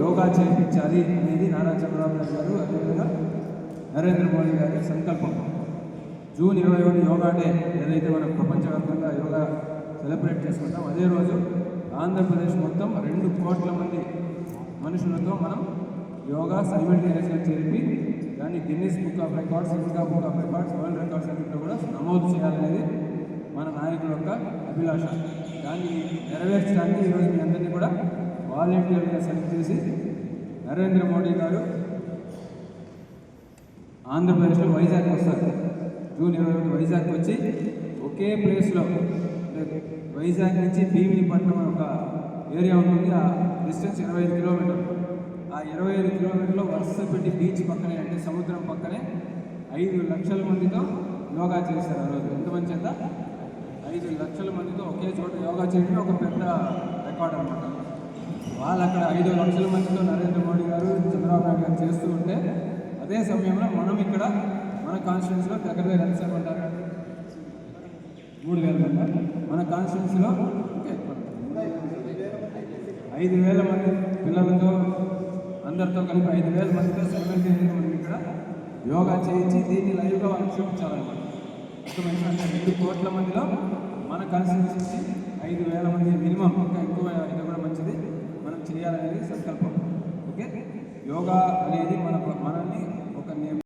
యోగా చేయించాలి అనేది నారా చంద్రబాబు నాయుడు గారు, అదేవిధంగా నరేంద్ర మోడీ గారి సంకల్పం. జూన్ 21 యోగా డే ఏదైతే మనం ప్రపంచవ్యాప్తంగా యోగా సెలబ్రేట్ చేసుకుంటాం, అదే రోజు ఆంధ్రప్రదేశ్ మొత్తం 2 కోట్ల మంది మనుషులతో మనం యోగా సైమల్టేనియస్గా జరిపి దాన్ని గిన్నిస్ బుక్ ఆఫ్ రికార్డ్స్, ఇంకా book of records, world records అన్నింటిలో కూడా నమోదు చేయాలనేది మన నాయకుల యొక్క అభిలాష. దాన్ని నెరవేర్చడానికి ఈరోజు మీ అందరినీ కూడా వాలంటీర్గా సెలెక్ట్ చేసి నరేంద్ర మోడీ గారు ఆంధ్రప్రదేశ్లో వైజాగ్ వస్తారు. జూన్ 21 వైజాగ్ వచ్చి ఒకే ప్లేస్లో వైజాగ్ నుంచి భీమినిపట్నం ఒక ఏరియా ఉంటుంది. ఆ డిస్టెన్స్ 25 కిలోమీటర్లు. ఆ 25 కిలోమీటర్లో వరుస పెట్టి బీచ్ పక్కనే, అంటే సముద్రం పక్కనే 5 లక్షల మందితో యోగా చేశారు. ఆ రోజు ఎంతమంది చేత 5 లక్షల మందితో ఒకే చోట యోగా చేయడం ఒక పెద్ద రికార్డ్ అనమాట. వాళ్ళు అక్కడ 5 లక్షల మందితో నరేంద్ర మోడీ గారు, చంద్రబాబు నాయుడు గారు చేస్తూ ఉంటే, అదే సమయంలో మనం ఇక్కడ మన కాన్స్టిట్యున్సీలో దగ్గర ఎంత సేపు అంటారు, 3,000 మంది. మన కాన్స్టిట్యున్సీలో 5,000 మంది పిల్లలతో అందరితో కలిపి 5,000 మందితో సైమల్టేనియస్గా మనం ఇక్కడ యోగా చేయించి దీన్ని లైవ్గా వాళ్ళకి చూపించాలన్నమాట. అర్థమైంది. అంటే 2 కోట్ల మందిలో మన కాన్స్టిట్యున్సీ 5,000 మంది మినిమం, ఇంకా ఎక్కువ అయితే కూడా మంచిది, మనం చేయాలనేది సంకల్పం. ఓకే, యోగా అనేది మనల్ని ఒక